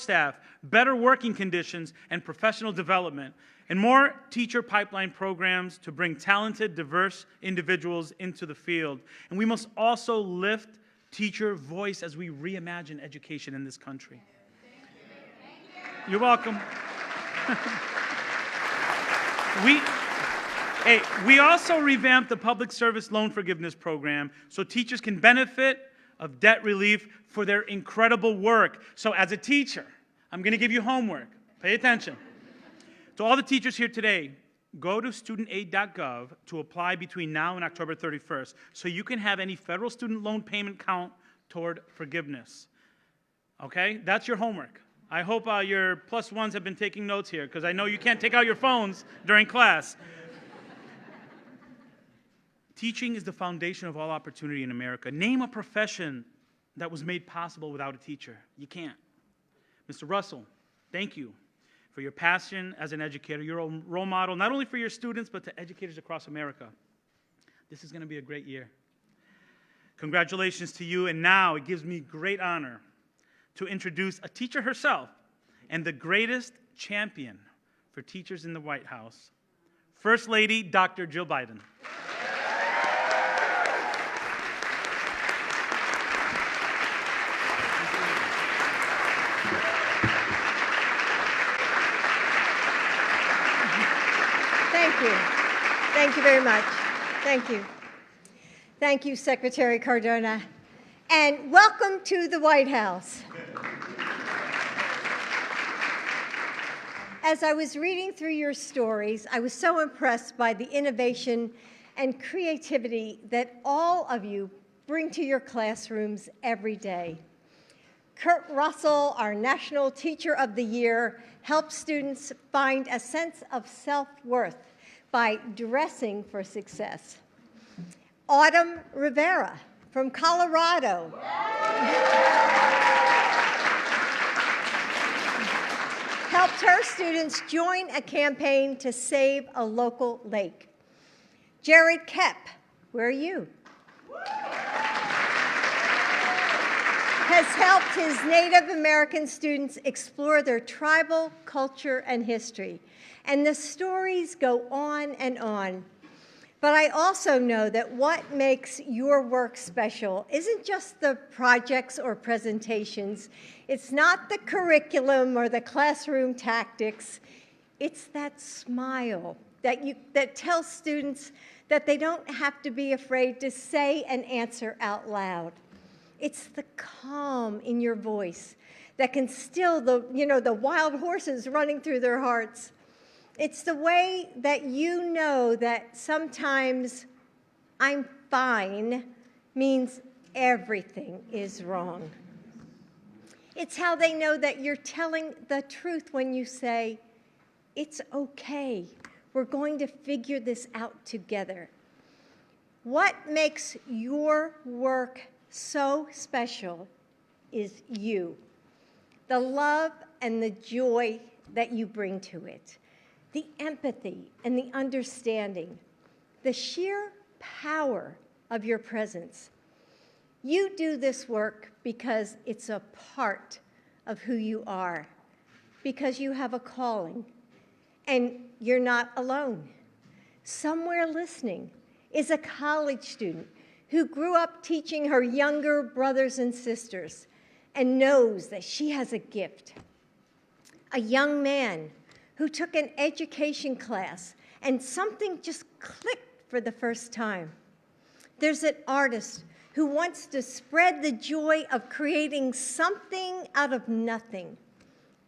staff, better working conditions, and professional development, and more teacher pipeline programs to bring talented, diverse individuals into the field. And we must also lift teacher voice as we reimagine education in this country. You're welcome. We also revamped the public service loan forgiveness program so teachers can benefit of debt relief for their incredible work. So as a teacher, I'm going to give you homework. Pay attention. To all the teachers here today, go to studentaid.gov to apply between now and October 31st so you can have any federal student loan payment count toward forgiveness. Okay? That's your homework. I hope your plus ones have been taking notes here, because I know you can't take out your phones during class. Teaching is the foundation of all opportunity in America. Name a profession that was made possible without a teacher. You can't. Mr. Russell, thank you for your passion as an educator. You're a role model, not only for your students, but to educators across America. This is going to be a great year. Congratulations to you, and now it gives me great honor to introduce a teacher herself and the greatest champion for teachers in the White House, First Lady Dr. Jill Biden. Thank you. Thank you very much. Thank you. Thank you, Secretary Cardona. And welcome to the White House. As I was reading through your stories, I was so impressed by the innovation and creativity that all of you bring to your classrooms every day. Kurt Russell, our National Teacher of the Year, helps students find a sense of self-worth by dressing for success. Autumn Rivera from Colorado helped her students join a campaign to save a local lake. Jared Koepp, where are you? Has helped his Native American students explore their tribal culture and history. And the stories go on and on. But I also know that what makes your work special isn't just the projects or presentations. It's not the curriculum or the classroom tactics. It's that smile that tells students that they don't have to be afraid to say an answer out loud. It's the calm in your voice that can still the wild horses running through their hearts. It's the way that you know that sometimes I'm fine means everything is wrong. It's how they know that you're telling the truth when you say, it's okay, we're going to figure this out together. What makes your work so special is you, the love and the joy that you bring to it. The empathy and the understanding, the sheer power of your presence. You do this work because it's a part of who you are, because you have a calling, and you're not alone. Somewhere listening is a college student who grew up teaching her younger brothers and sisters and knows that she has a gift. A young man who took an education class and something just clicked for the first time. There's an artist who wants to spread the joy of creating something out of nothing.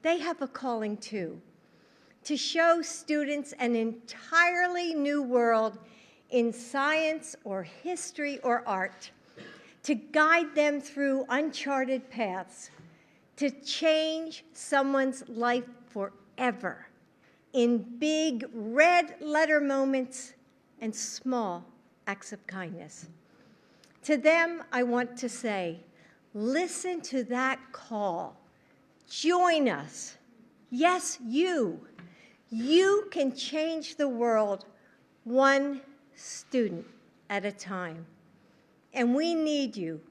They have a calling too, to show students an entirely new world in science or history or art, to guide them through uncharted paths, to change someone's life forever, in big red letter moments and small acts of kindness. To them, I want to say, listen to that call. Join us. Yes, you. You can change the world one student at a time. And we need you.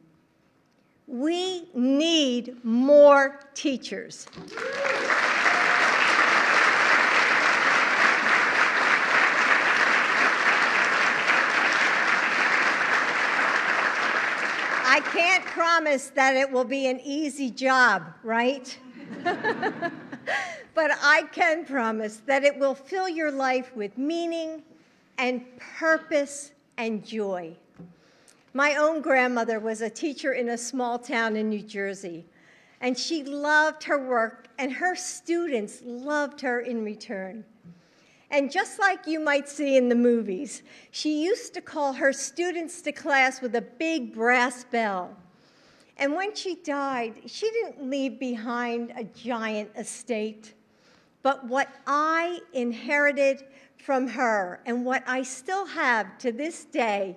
We need more teachers. I can't promise that it will be an easy job, right? But I can promise that it will fill your life with meaning and purpose and joy. My own grandmother was a teacher in a small town in New Jersey, and she loved her work, and her students loved her in return. And just like you might see in the movies, she used to call her students to class with a big brass bell. And when she died, she didn't leave behind a giant estate, but what I inherited from her and what I still have to this day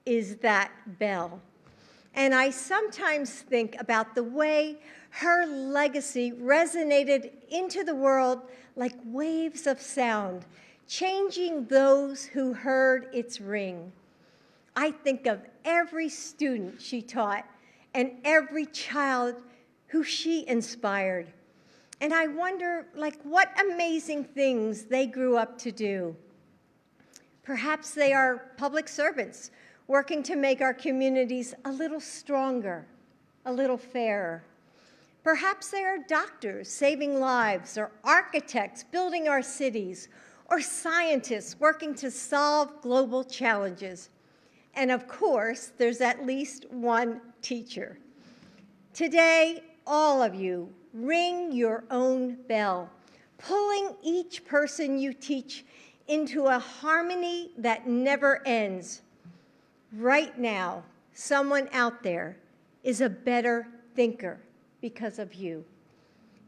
is that bell. And I sometimes think about the way her legacy resonated into the world like waves of sound, changing those who heard its ring. I think of every student she taught and every child who she inspired. And I wonder, what amazing things they grew up to do. Perhaps they are public servants working to make our communities a little stronger, a little fairer. Perhaps they are doctors saving lives, or architects building our cities, or scientists working to solve global challenges. And of course, there's at least one teacher. Today, all of you ring your own bell, pulling each person you teach into a harmony that never ends. Right now, someone out there is a better thinker because of you.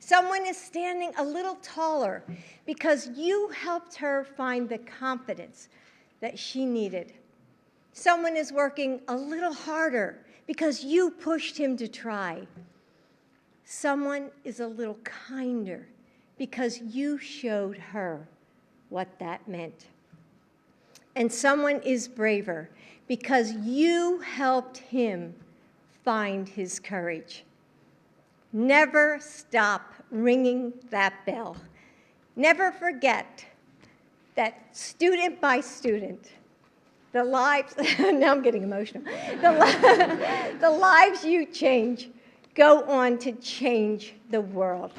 Someone is standing a little taller because you helped her find the confidence that she needed. Someone is working a little harder because you pushed him to try. Someone is a little kinder because you showed her what that meant. And someone is braver because you helped him find his courage. Never stop ringing that bell. Never forget that student by student, the lives, now I'm getting emotional, the lives you change go on to change the world.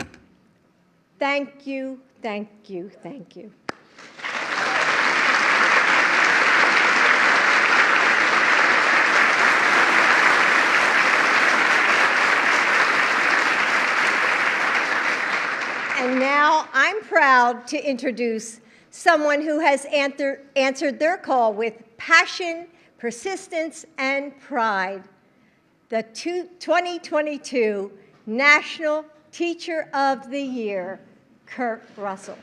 Thank you, thank you, thank you. And now I'm proud to introduce someone who has answered their call with passion, persistence, and pride. The 2022 National Teacher of the Year, Kurt Russell.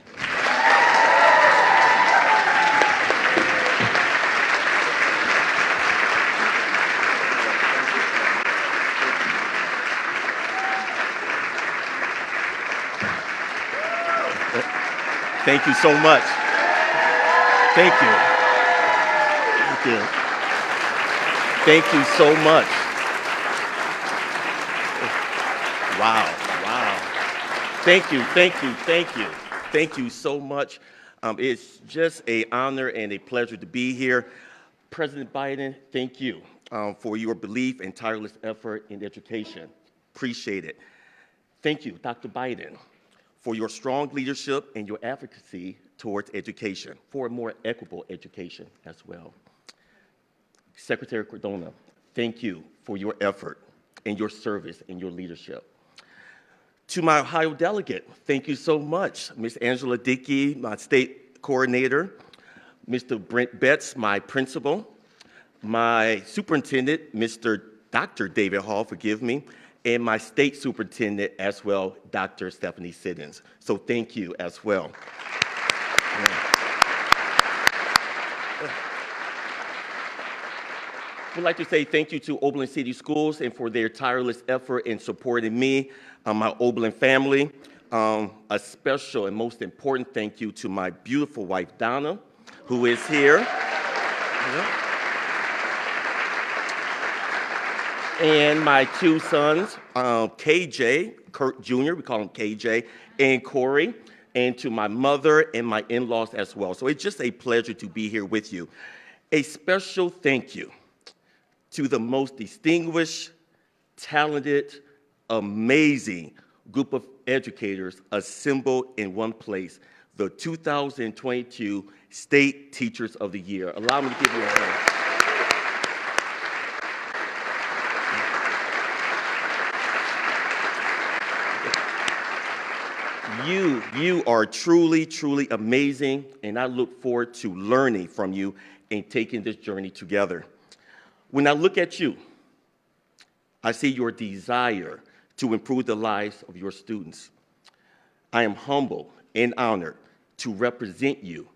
Thank you so much. Thank you. Thank you. Thank you so much. Wow, wow. Thank you, thank you, thank you. Thank you so much. It's just an honor and a pleasure to be here. President Biden, thank you for your belief and tireless effort in education. Appreciate it. Thank you, Dr. Biden, for your strong leadership and your advocacy towards education, for a more equitable education as well. Secretary Cardona, thank you for your effort and your service and your leadership. To my Ohio delegate, thank you so much. Ms. Angela Dickey, my state coordinator, Mr. Brent Betts, my principal, my superintendent, Mr. Dr. David Hall, forgive me, and my state superintendent as well, Dr. Stephanie Siddons. So thank you as well. I'd like to say thank you to Oberlin City Schools and for their tireless effort in supporting me, my Oberlin family. A special and most important thank you to my beautiful wife, Donna, who is here. And my two sons, KJ, Kurt Jr., we call him KJ, and Corey, and to my mother and my in-laws as well. So it's just a pleasure to be here with you. A special thank you to the most distinguished, talented, amazing group of educators assembled in one place, the 2022 State Teachers of the Year. Allow me to give you a hand. You are truly, truly amazing, and I look forward to learning from you and taking this journey together. When I look at you, I see your desire to improve the lives of your students. I am humbled and honored to represent you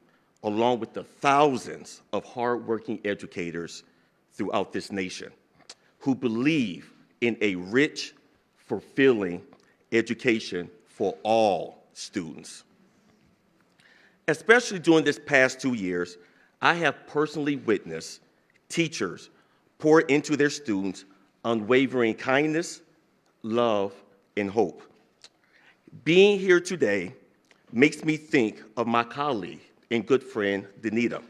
along with the thousands of hardworking educators throughout this nation who believe in a rich, fulfilling education for all students. Especially during this past 2 years, I have personally witnessed teachers pour into their students unwavering kindness, love, and hope. Being here today makes me think of my colleague and good friend, Geeta,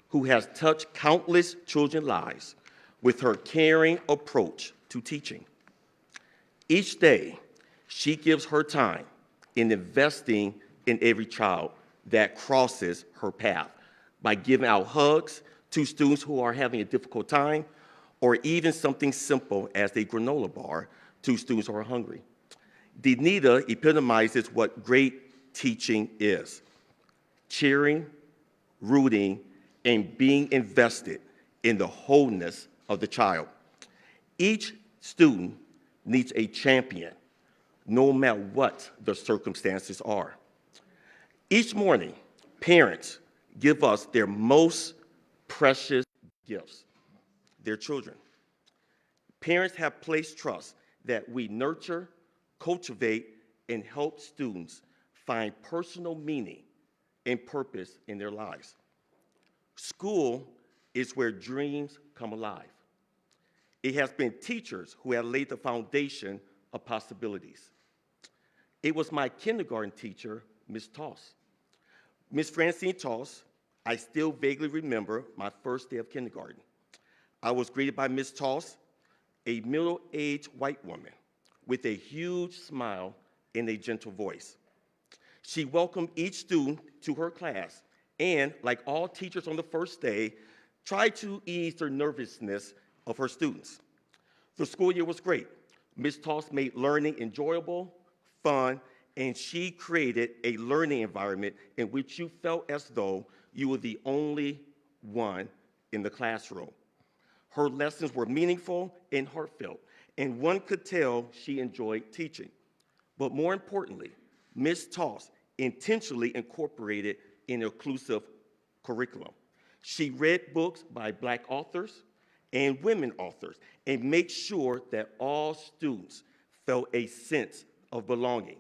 who has touched countless children's lives with her caring approach to teaching. Each day, she gives her time in investing in every child that crosses her path by giving out hugs to students who are having a difficult time, or even something simple as a granola bar to students who are hungry. Geeta epitomizes what great teaching is: cheering, rooting, and being invested in the wholeness of the child. Each student needs a champion, no matter what the circumstances are. Each morning, parents give us their most precious gifts, their children. Parents have placed trust that we nurture, cultivate, and help students find personal meaning and purpose in their lives. School is where dreams come alive. It has been teachers who have laid the foundation of possibilities. It was my kindergarten teacher, Ms. Toss. Ms. Francine Toss, I still vaguely remember my first day of kindergarten. I was greeted by Ms. Toss, a middle-aged white woman with a huge smile and a gentle voice. She welcomed each student to her class and, like all teachers on the first day, tried to ease the nervousness of her students. The school year was great. Ms. Toss made learning enjoyable, fun, and she created a learning environment in which you felt as though you were the only one in the classroom. Her lessons were meaningful and heartfelt, and one could tell she enjoyed teaching. But more importantly, Ms. Toss intentionally incorporated an inclusive curriculum. She read books by Black authors and women authors and made sure that all students felt a sense of belonging.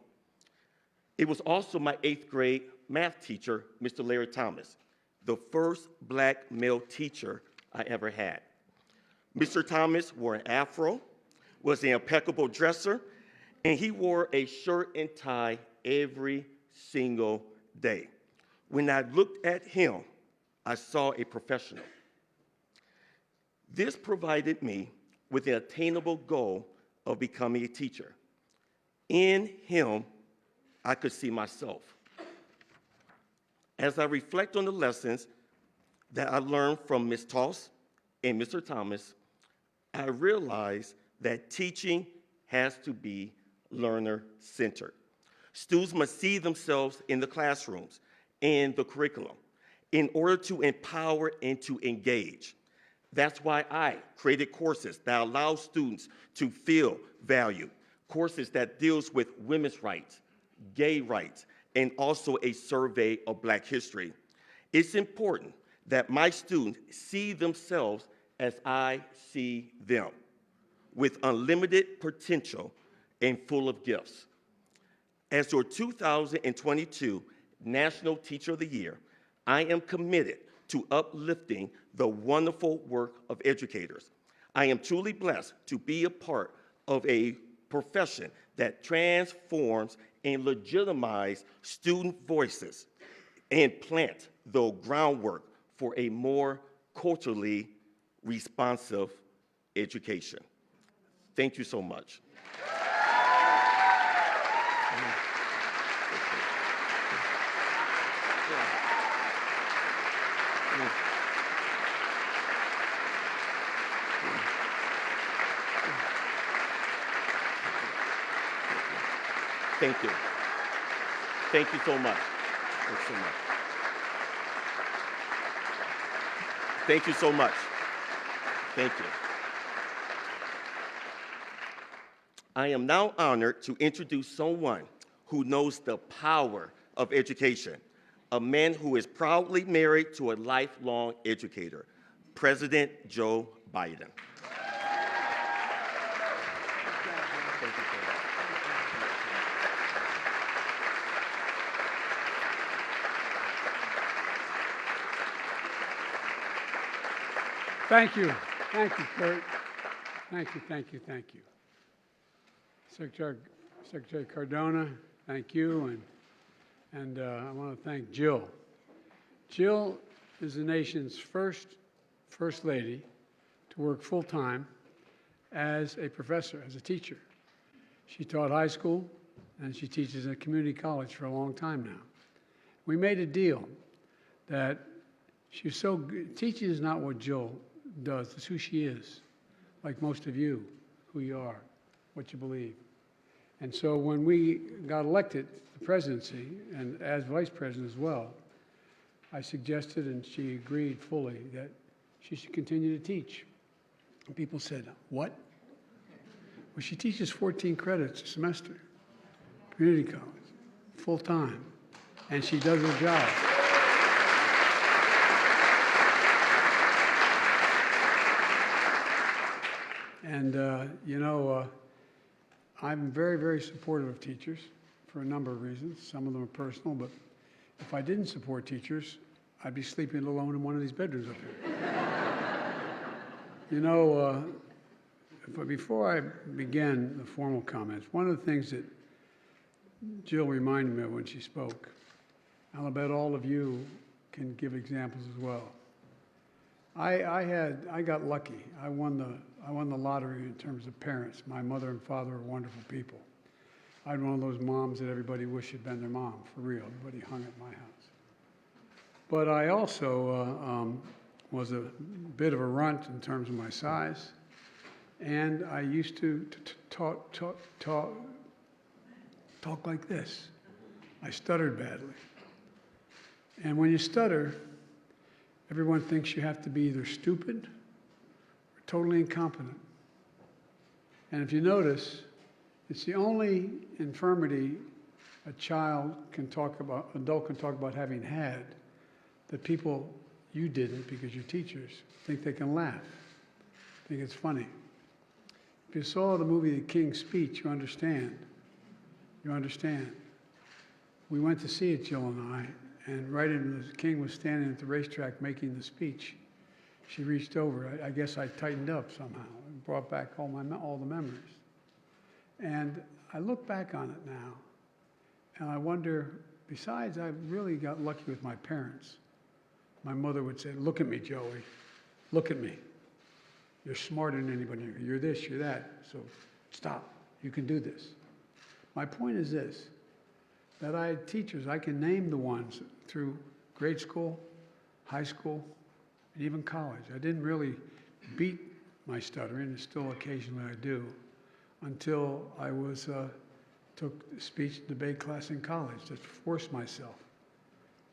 It was also my 8th grade math teacher, Mr. Larry Thomas, the first Black male teacher I ever had. Mr. Thomas wore an afro, was an impeccable dresser, and he wore a shirt and tie every single day. When I looked at him, I saw a professional. This provided me with an attainable goal of becoming a teacher. In him, I could see myself. As I reflect on the lessons that I learned from Ms. Toss and Mr. Thomas, I realized that teaching has to be learner-centered. Students must see themselves in the classrooms and the curriculum in order to empower and to engage. That's why I created courses that allow students to feel valued, courses that deals with women's rights, gay rights, and also a survey of Black history. It's important that my students see themselves as I see them, with unlimited potential and full of gifts. As your 2022 National Teacher of the Year, I am committed to uplifting the wonderful work of educators. I am truly blessed to be a part of a profession that transforms and legitimizes student voices and plant the groundwork for a more culturally responsive education. Thank you so much. Thank you. Thank you so much. Thanks so much. Thank you so much. Thank you. I am now honored to introduce someone who knows the power of education, a man who is proudly married to a lifelong educator, President Joe Biden. Thank you. Thank you, Kurt. Thank you, thank you, thank you. Secretary Cardona, thank you. And I want to thank Jill. Jill is the nation's first lady to work full-time as a professor, as a teacher. She taught high school, and she teaches at community college for a long time now. We made a deal that she's so good. Teaching is not what Jill does, it's who she is, like most of you, who you are, what you believe. And so when we got elected to the presidency, and as vice president as well, I suggested, and she agreed fully, that she should continue to teach. And people said, what? Well, she teaches 14 credits a semester, community college, full-time, and she does her job. And, I'm very, very supportive of teachers for a number of reasons. Some of them are personal, but if I didn't support teachers, I'd be sleeping alone in one of these bedrooms up here. But before I begin the formal comments, one of the things that Jill reminded me of when she spoke, and I'll bet all of you can give examples as well. I got lucky. I won the lottery in terms of parents. My mother and father were wonderful people. I had one of those moms that everybody wished had been their mom, for real. Everybody hung at my house. But I also was a bit of a runt in terms of my size, and I used to talk like this. I stuttered badly. And when you stutter, everyone thinks you have to be either stupid or totally incompetent. And if you notice, it's the only infirmity a child can talk about, adult can talk about having had, that people, you didn't because you're teachers, think they can laugh, think it's funny. If you saw the movie The King's Speech, you understand. You understand. We went to see it, Jill and I, and right as the king was standing at the racetrack making the speech, she reached over. I guess I tightened up somehow and brought back all the memories. And I look back on it now, and I wonder, besides, I really got lucky with my parents. My mother would say, look at me, Joey, look at me. You're smarter than anybody. You're this, you're that, so stop. You can do this. My point is this, that I had teachers, I can name the ones through grade school, high school, and even college. I didn't really beat my stuttering, and still occasionally I do, until I took speech and debate class in college, just forced myself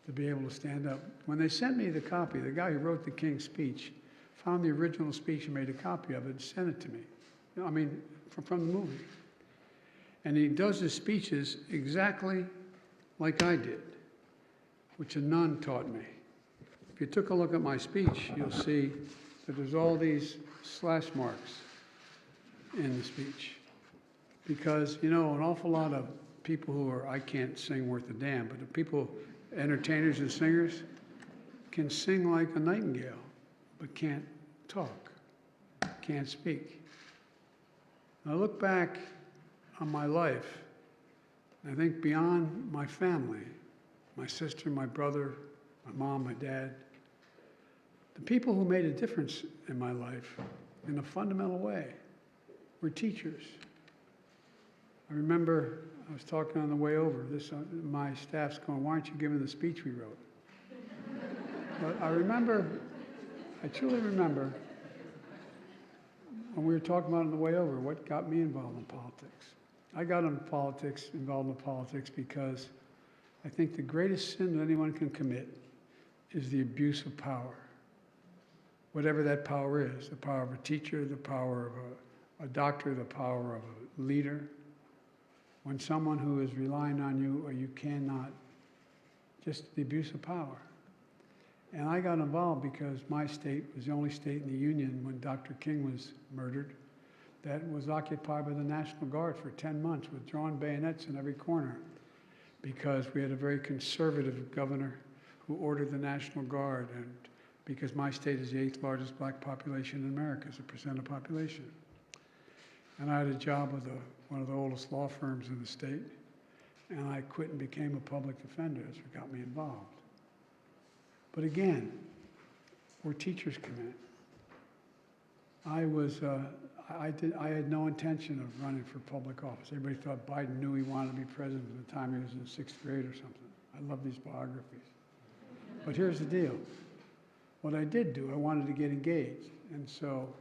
to be able to stand up. When they sent me the copy, the guy who wrote the King's Speech found the original speech and made a copy of it and sent it to me. I mean, from the movie. And he does his speeches exactly like I did, which a nun taught me. If you took a look at my speech, you'll see that there's all these slash marks in the speech. Because, an awful lot of people who are, I can't sing worth a damn, but the people, entertainers and singers, can sing like a nightingale, but can't talk, can't speak. I look back on my life, and I think beyond my family, my sister, my brother, my mom, my dad, the people who made a difference in my life in a fundamental way were teachers. I remember I was talking on the way over. My staff's going, "Why aren't you giving the speech we wrote?" But I truly remember when we were talking about it on the way over, what got me involved in politics. I got involved in politics because I think the greatest sin that anyone can commit is the abuse of power. Whatever that power is, the power of a teacher, the power of a doctor, the power of a leader. When someone who is relying on you or you cannot, just the abuse of power. And I got involved because my state was the only state in the Union when Dr. King was murdered that was occupied by the National Guard for 10 months with drawn bayonets in every corner because we had a very conservative governor who ordered the National Guard, and because my state is the 8th largest black population in America as a percent of population. And I had a job with one of the oldest law firms in the state, and I quit and became a public defender. That's what got me involved. But again, where teachers come in. I had no intention of running for public office. Everybody thought Biden knew he wanted to be president at the time he was in 6th grade or something. I love these biographies. But here's the deal. What I did do, I wanted to get engaged. And so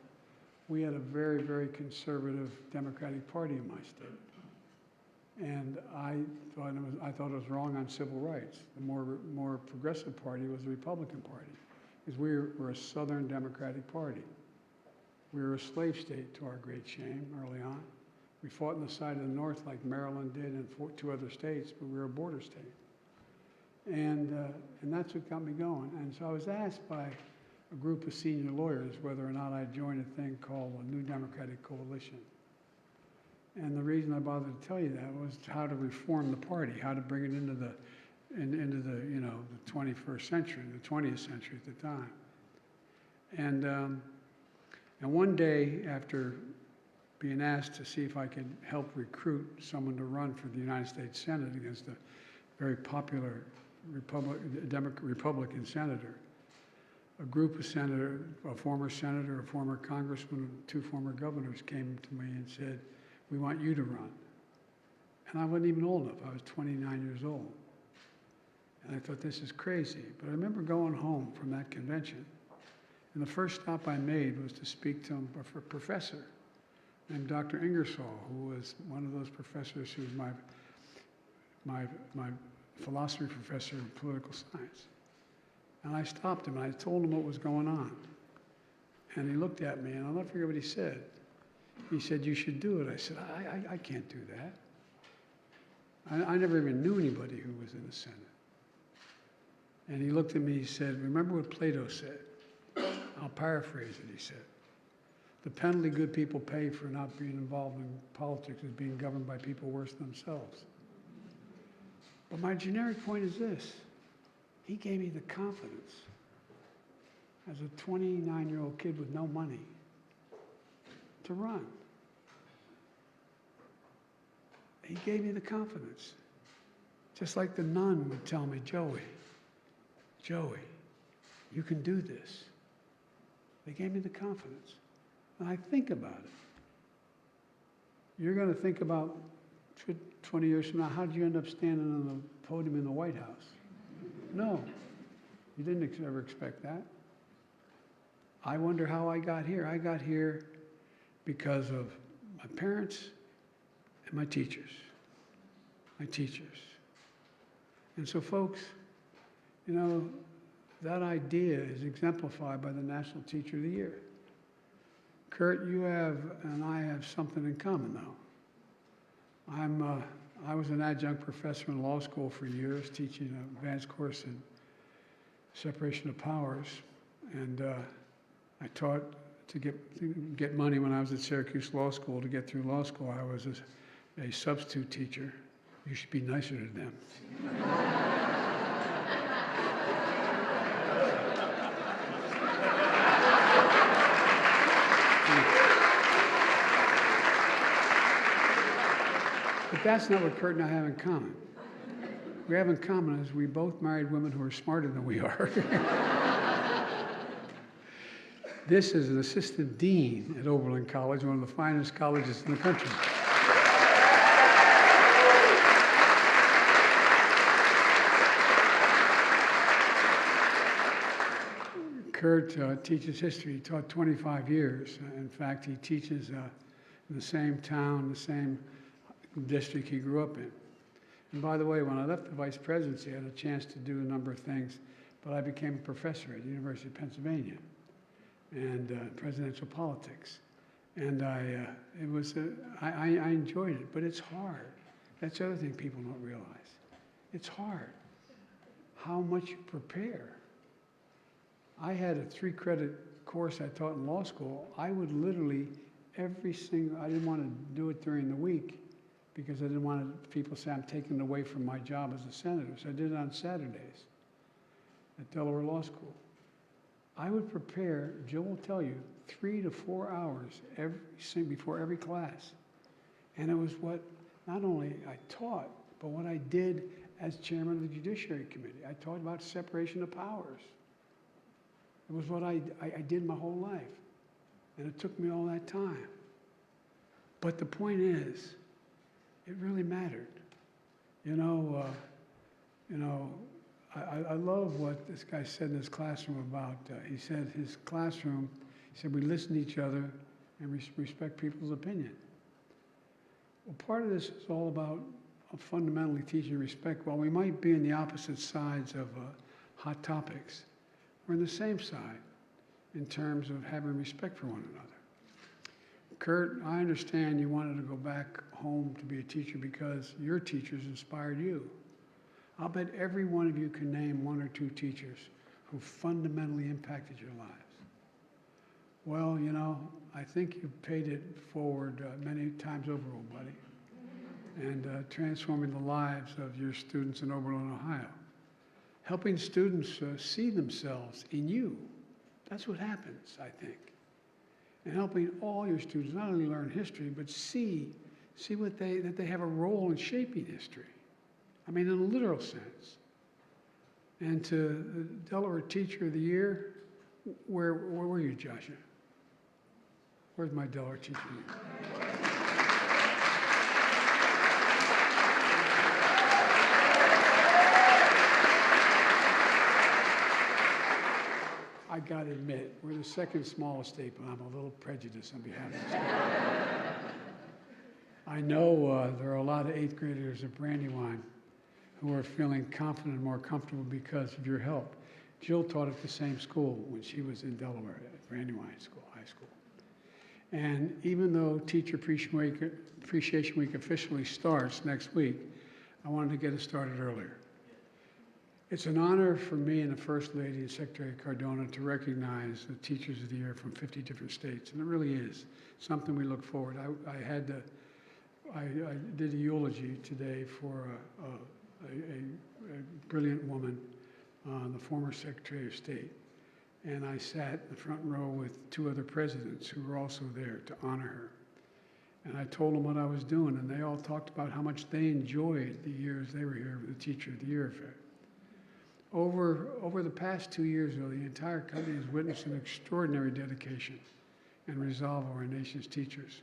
we had a very, very conservative Democratic Party in my state. And I thought it was wrong on civil rights. The more progressive party was the Republican Party, because we're a Southern Democratic Party. We were a slave state, to our great shame, early on. We fought on the side of the North like Maryland did and 2 other states, but we were a border state. And that's what got me going. And so I was asked by a group of senior lawyers whether or not I'd join a thing called the New Democratic Coalition. And the reason I bothered to tell you that was how to reform the party, how to bring it into the 21st century, the 20th century at the time. And one day, after being asked to see if I could help recruit someone to run for the United States Senate against a very popular Republican senator, a group of senators, a former senator, a former congressman, 2 former governors came to me and said, "We want you to run." And I wasn't even old enough. I was 29 years old. And I thought, this is crazy. But I remember going home from that convention, and the first stop I made was to speak to a professor named Dr. Ingersoll, who was one of those professors who was my philosophy professor in political science. And I stopped him, and I told him what was going on. And he looked at me, and I'll never forget what he said. He said, "You should do it." I said, I can't do that. I never even knew anybody who was in the Senate. And he looked at me, he said, "Remember what Plato said?" I'll paraphrase it, he said. "The penalty good people pay for not being involved in politics is being governed by people worse than themselves." But my generic point is this. He gave me the confidence as a 29-year-old kid with no money to run. He gave me the confidence. Just like the nun would tell me, Joey, you can do this. They gave me the confidence. And I think about it. You're going to think about 20 years from now, how did you end up standing on the podium in the White House? No, you didn't ever expect that. I wonder how I got here. I got here because of my parents and my teachers. And so, folks, you know, that idea is exemplified by the National Teacher of the Year. Kurt, you and I have something in common, though. I was an adjunct professor in law school for years, teaching an advanced course in separation of powers, and I taught to get money when I was at Syracuse Law School. To get through law school, I was a substitute teacher. You should be nicer to them. that's not what Kurt and I have in common. What we have in common is we both married women who are smarter than we are. This is an assistant dean at Oberlin College, one of the finest colleges in the country. Kurt teaches history. He taught 25 years. In fact, he teaches in the same town, the same district he grew up in. And by the way, when I left the vice presidency, I had a chance to do a number of things, but I became a professor at the University of Pennsylvania and presidential politics. And I enjoyed it, but it's hard. That's the other thing people don't realize. It's hard how much you prepare. I had a 3-credit course I taught in law school. I would literally I didn't want to do it during the week because I didn't want people to say I'm taking away from my job as a senator. So I did it on Saturdays at Delaware Law School. I would prepare, Jill will tell you, 3 to 4 hours before every class. And it was what not only I taught, but what I did as chairman of the Judiciary Committee. I taught about separation of powers. It was what I did my whole life. And it took me all that time. But the point is, it really mattered. I love what this guy said in his classroom about, he said his classroom, he said we listen to each other and respect people's opinion. Well, part of this is all about fundamentally teaching respect. While we might be in the opposite sides of hot topics, we're on the same side in terms of having respect for one another. Kurt, I understand you wanted to go back home to be a teacher because your teachers inspired you. I'll bet every one of you can name 1 or 2 teachers who fundamentally impacted your lives. Well, I think you paid it forward many times over, old buddy, and transforming the lives of your students in Oberlin, Ohio. Helping students see themselves in you. That's what happens, I think. And helping all your students not only learn history, but see that they have a role in shaping history. I mean, in a literal sense. And to the Delaware Teacher of the Year, where were you, Joshua? Where's my Delaware Teacher of the Year? I got to admit, we're the second smallest state, but I'm a little prejudiced on behalf of the state. I know there are a lot of 8th graders at Brandywine who are feeling confident and more comfortable because of your help. Jill taught at the same school when she was in Delaware, at Brandywine School, high school. And even though Teacher Appreciation Week officially starts next week, I wanted to get it started earlier. It's an honor for me and the First Lady and Secretary Cardona to recognize the Teachers of the Year from 50 different states, and it really is something we look forward. I did a eulogy today for a brilliant woman, the former Secretary of State, and I sat in the front row with 2 other presidents who were also there to honor her. And I told them what I was doing, and they all talked about how much they enjoyed the years they were here with the Teacher of the Year affair. Over the past 2 years, though, the entire country has witnessed an extraordinary dedication and resolve of our nation's teachers.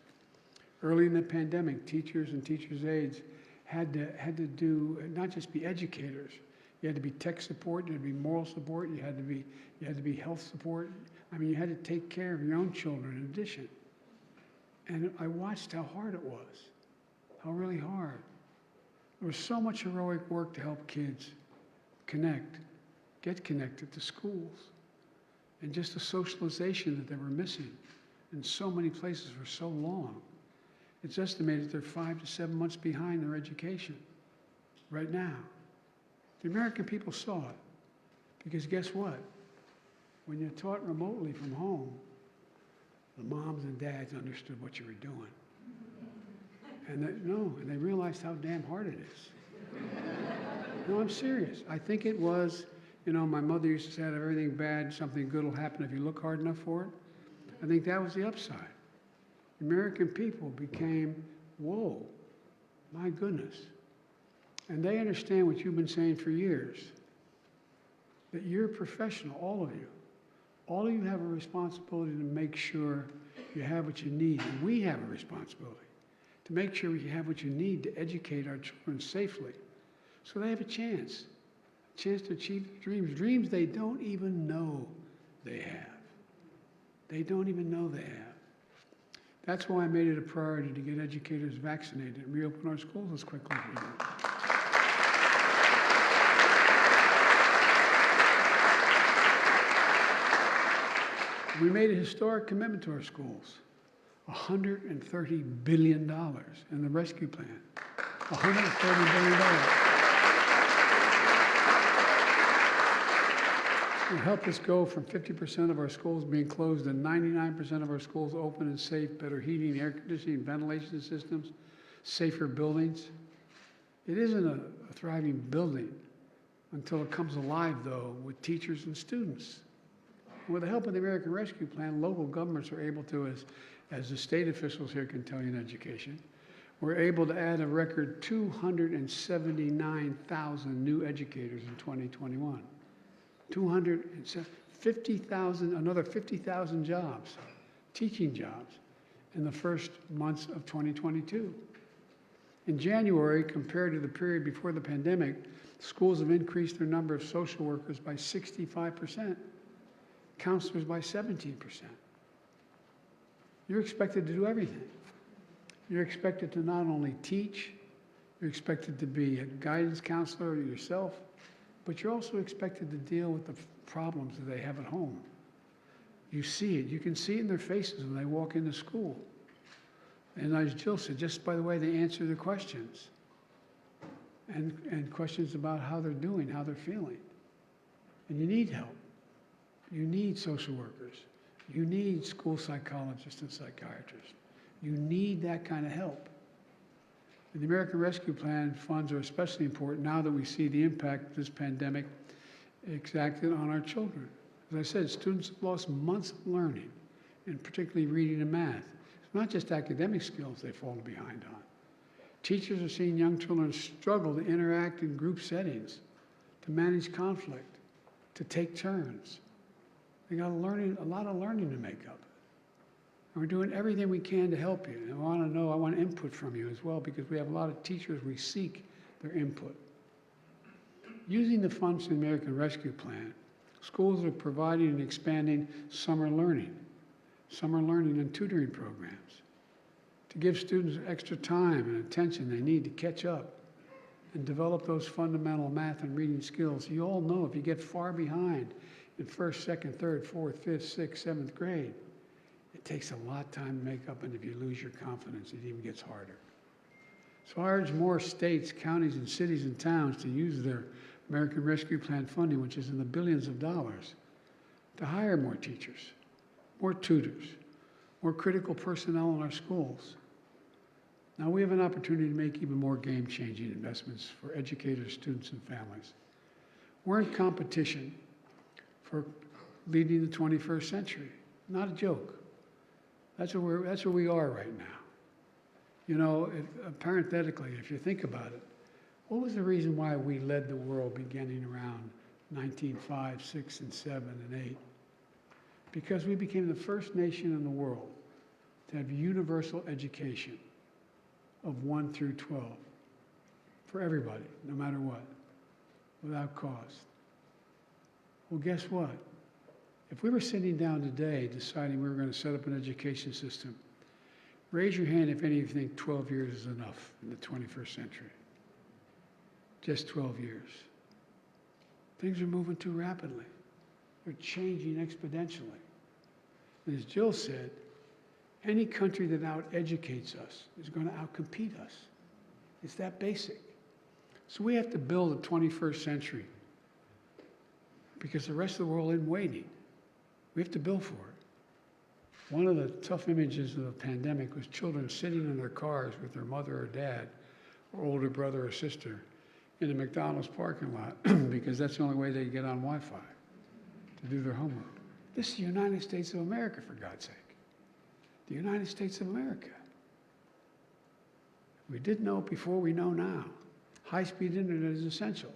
Early in the pandemic, teachers and teachers' aides had to do, not just be educators, you had to be tech support, you had to be moral support, you had to be health support. I mean, you had to take care of your own children in addition. And I watched how hard it was, how really hard. There was so much heroic work to help kids get connected to schools, and just the socialization that they were missing in so many places for so long. It's estimated they're 5 to 7 months behind their education right now. The American people saw it, because guess what? When you're taught remotely from home, the moms and dads understood what you were doing. And they realized how damn hard it is. No, I'm serious. I think it was, my mother used to say, out of everything bad, something good will happen if you look hard enough for it. I think that was the upside. The American people became, whoa, My goodness. And they understand what you've been saying for years, that you're a professional, all of you. All of you have a responsibility to make sure you have what you need, and we have a responsibility to make sure you have what you need to educate our children safely so they have a chance to achieve dreams they don't even know they have. They don't even know they have. That's why I made it a priority to get educators vaccinated and reopen our schools as quickly as we can. We made a historic commitment to our schools, $130 billion in the rescue plan. $130 billion. It helped us go from 50% of our schools being closed to 99% of our schools open and safe, better heating, air conditioning, ventilation systems, safer buildings. It isn't a thriving building until it comes alive, though, with teachers and students. With the help of the American Rescue Plan, local governments are able to, as the state officials here can tell you in education, we're able to add a record 279,000 new educators in 2021. 250,000, another 50,000 jobs, teaching jobs, in the first months of 2022. In January, compared to the period before the pandemic, schools have increased their number of social workers by 65%. Counselors by 17%. You're expected to do everything. You're expected to not only teach, you're expected to be a guidance counselor yourself, but you're also expected to deal with the problems that they have at home. You see it. You can see it in their faces when they walk into school. And as Jill said, just by the way they answer the questions, and questions about how they're doing, how they're feeling. And you need help. You need social workers. You need school psychologists and psychiatrists. You need that kind of help. And the American Rescue Plan funds are especially important now that we see the impact this pandemic exacted on our children. As I said, students have lost months of learning, and particularly reading and math. It's not just academic skills they've fallen behind on. Teachers are seeing young children struggle to interact in group settings, to manage conflict, to take turns. They got a lot of learning to make up. And we're doing everything we can to help you. And I want input from you as well, because we have a lot of teachers, we seek their input. Using the funds from the American Rescue Plan, schools are providing and expanding summer learning and tutoring programs to give students extra time and attention they need to catch up and develop those fundamental math and reading skills. You all know if you get far behind in first, second, third, fourth, fifth, sixth, seventh grade, it takes a lot of time to make up, and if you lose your confidence, it even gets harder. So I urge more states, counties, and cities and towns to use their American Rescue Plan funding, which is in the billions of dollars, to hire more teachers, more tutors, more critical personnel in our schools. Now we have an opportunity to make even more game-changing investments for educators, students, and families. We're in competition for leading the 21st century. Not a joke. That's where we are right now. You know, parenthetically, if you think about it, what was the reason why we led the world beginning around 1905, 6, and 7, and 8? Because we became the first nation in the world to have universal education of 1 through 12 for everybody, no matter what, without cost. Well, guess what? If we were sitting down today deciding we were going to set up an education system, raise your hand if any of you think 12 years is enough in the 21st century. Just 12 years. Things are moving too rapidly. They're changing exponentially. And as Jill said, any country that out-educates us is going to out-compete us. It's that basic. So we have to build a 21st century because the rest of the world isn't waiting. We have to build for it. One of the tough images of the pandemic was children sitting in their cars with their mother or dad or older brother or sister in a McDonald's parking lot because that's the only way they get on Wi-Fi to do their homework. This is the United States of America, for God's sake. The United States of America. We didn't know it before, we know now. High-speed internet is essential.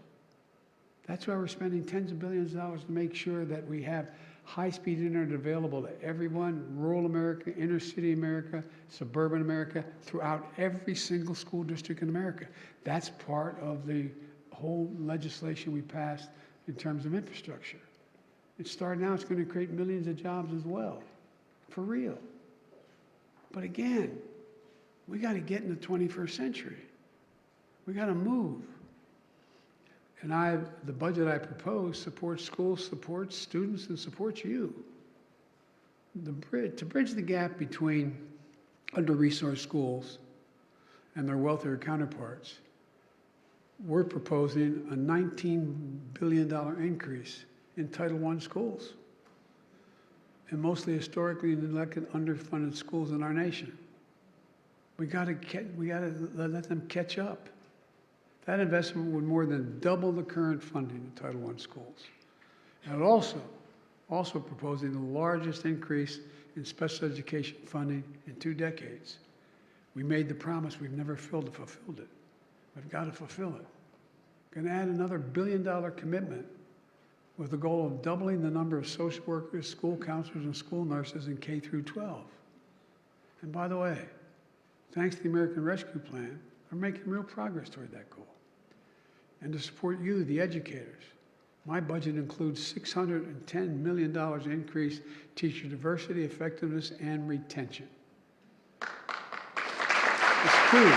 That's why we're spending tens of billions of dollars to make sure that we have high-speed internet available to everyone, rural America, inner-city America, suburban America, throughout every single school district in America. That's part of the whole legislation we passed in terms of infrastructure. It's starting out, it's going to create millions of jobs as well, for real. But again, we got to get in the 21st century. We got to move. And the budget I propose supports schools, supports students, and supports you. To bridge the gap between under-resourced schools and their wealthier counterparts, we're proposing a $19 billion increase in Title I schools, and mostly historically neglected, underfunded schools in our nation. We got to let them catch up. That investment would more than double the current funding of Title I schools. And also proposing the largest increase in special education funding in 2 decades. We made the promise, we've never fulfilled it. We've got to fulfill it. Going to add another $1 billion commitment with the goal of doubling the number of social workers, school counselors, and school nurses in K through 12. And by the way, thanks to the American Rescue Plan, we're making real progress toward that goal. And to support you, the educators, my budget includes $610 million increase teacher diversity, effectiveness, and retention. It's key.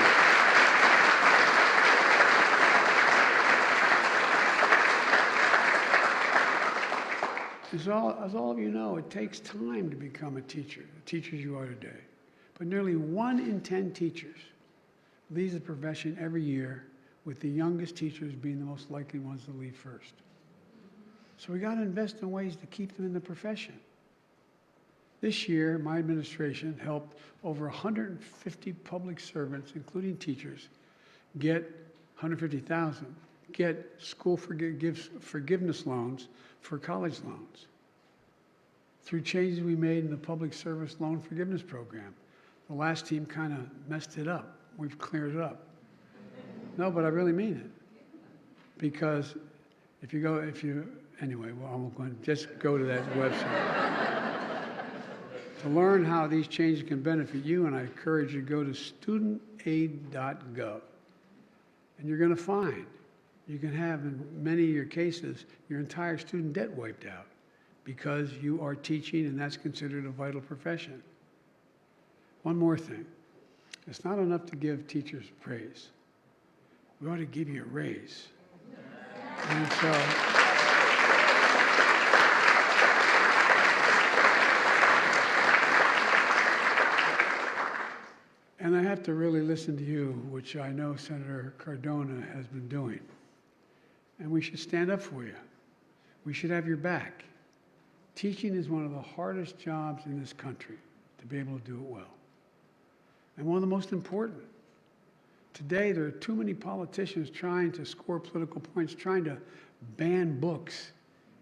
As all of you know, it takes time to become a teacher, the teachers you are today. But nearly 1 in 10 teachers leaves the profession every year, with the youngest teachers being the most likely ones to leave first. So we got to invest in ways to keep them in the profession. This year, my administration helped over 150 public servants, including teachers, get 150,000, get school forgiveness loans for college loans through changes we made in the public service loan forgiveness program. The last team kind of messed it up. We've cleared it up. No, but I really mean it. Because anyway, well, I'm going to just go to that website. To learn how these changes can benefit you, and I encourage you to go to studentaid.gov. And you're going to find you can have, in many of your cases, your entire student debt wiped out because you are teaching, and that's considered a vital profession. One more thing. It's not enough to give teachers praise. We ought to give you a raise. And so, and I have to really listen to you, which I know Senator Cardona has been doing. And we should stand up for you. We should have your back. Teaching is one of the hardest jobs in this country, to be able to do it well. And one of the most important. Today, there are too many politicians trying to score political points, trying to ban books,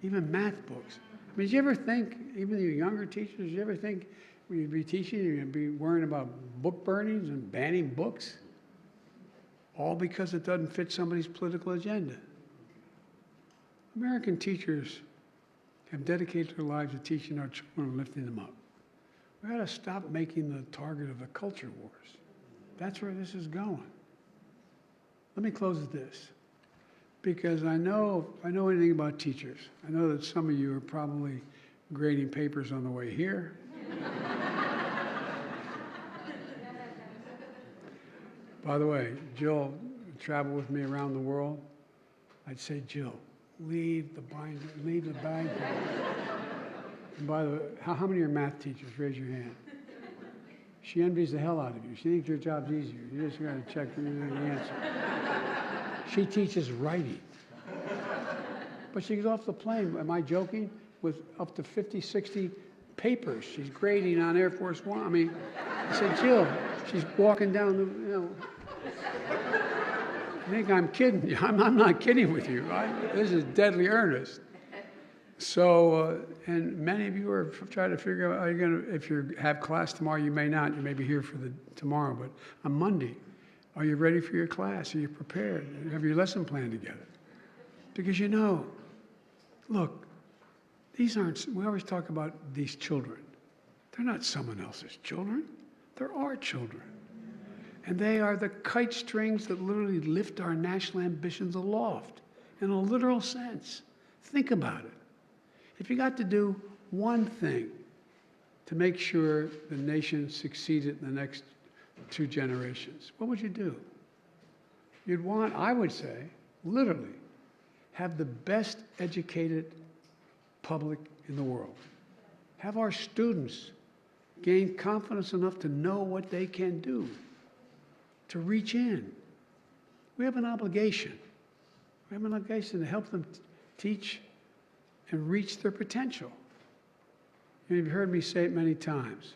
even math books. I mean, did you ever think, even you younger teachers, did you ever think when you'd be teaching, you'd be worrying about book burnings and banning books? All because it doesn't fit somebody's political agenda. American teachers have dedicated their lives to teaching our children and lifting them up. We've got to stop making the target of the culture wars. That's where this is going. Let me close with this, because I know anything about teachers. I know that some of you are probably grading papers on the way here. By the way, Jill traveled with me around the world. I'd say, Jill, leave the binder, leave the bag. And by the way, how many are math teachers? Raise your hand. She envies the hell out of you. She thinks your job's easier. You just got to check the answer. She teaches writing. But she gets off the plane, am I joking, with up to 50, 60 papers she's grading on Air Force One. I mean, I said, Jill, she's walking down the, I think I'm kidding you. I'm not kidding with you. This is deadly earnest. So, and many of you are trying to figure out, are you going to, if you have class tomorrow, you may not. You may be here for tomorrow. But on Monday, Are you ready for your class? Are you prepared? Have your lesson plan together? Because you know, look, these aren't, we always talk about these children. They're not someone else's children. They're our children. And they are the kite strings that literally lift our national ambitions aloft in a literal sense. Think about it. If you got to do one thing to make sure the nation succeeded in the next 2 generations, what would you do? You'd want, I would say, literally, have the best educated public in the world. Have our students gain confidence enough to know what they can do, to reach in. We have an obligation. We have an obligation to help them teach and reach their potential. You've heard me say it many times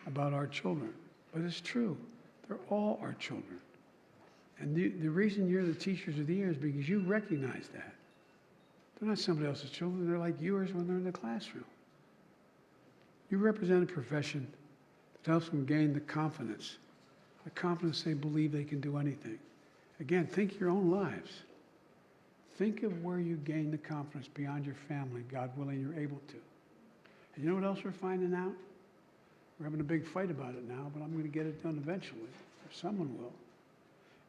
about our children, but it's true. They're all our children. And the reason you're the teachers of the year is because you recognize that. They're not somebody else's children. They're like yours when they're in the classroom. You represent a profession that helps them gain the confidence they believe they can do anything. Again, think your own lives. Think of where you gain the confidence beyond your family, God willing, you're able to. And you know what else we're finding out? We're having a big fight about it now, but I'm going to get it done eventually, or someone will.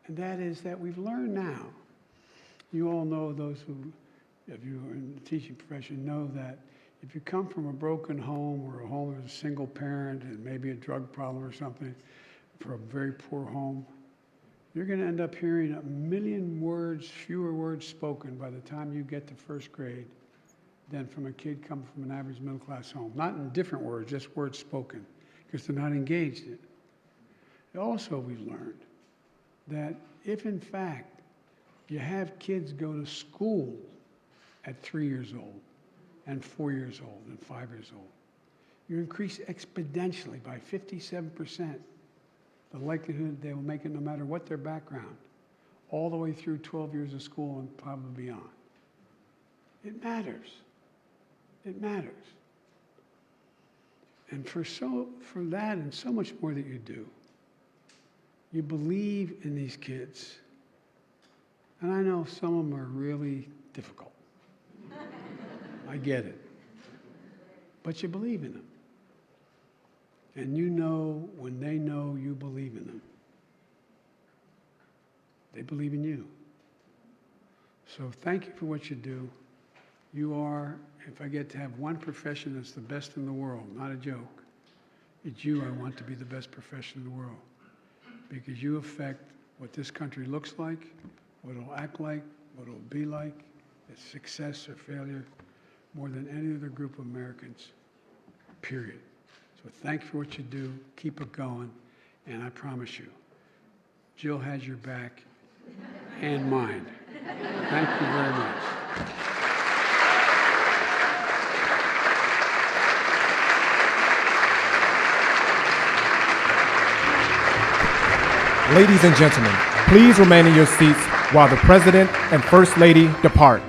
And that is that we've learned now, you all know, those who, if you are in the teaching profession, know that if you come from a broken home or a home with a single parent and maybe a drug problem or something, for a very poor home, you're going to end up hearing 1 million words, fewer words spoken by the time you get to first grade than from a kid coming from an average middle-class home. Not in different words, just words spoken, because they're not engaged in it. Also, we've learned that if, in fact, you have kids go to school at 3 years old and 4 years old and 5 years old, you increase exponentially by 57% the likelihood they will make it no matter what their background, all the way through 12 years of school and probably beyond. It matters. It matters. And for that and so much more that you do, you believe in these kids. And I know some of them are really difficult. I get it. But you believe in them. And you know when they know you believe in them, they believe in you. So thank you for what you do. You are, if I get to have one profession that's the best in the world, not a joke, it's you I want to be the best profession in the world. Because you affect what this country looks like, what it'll act like, what it'll be like, its success or failure, more than any other group of Americans, period. So thank you for what you do. Keep it going. And I promise you, Jill has your back and mine. Thank you very much. Ladies and gentlemen, please remain in your seats while the President and First Lady depart.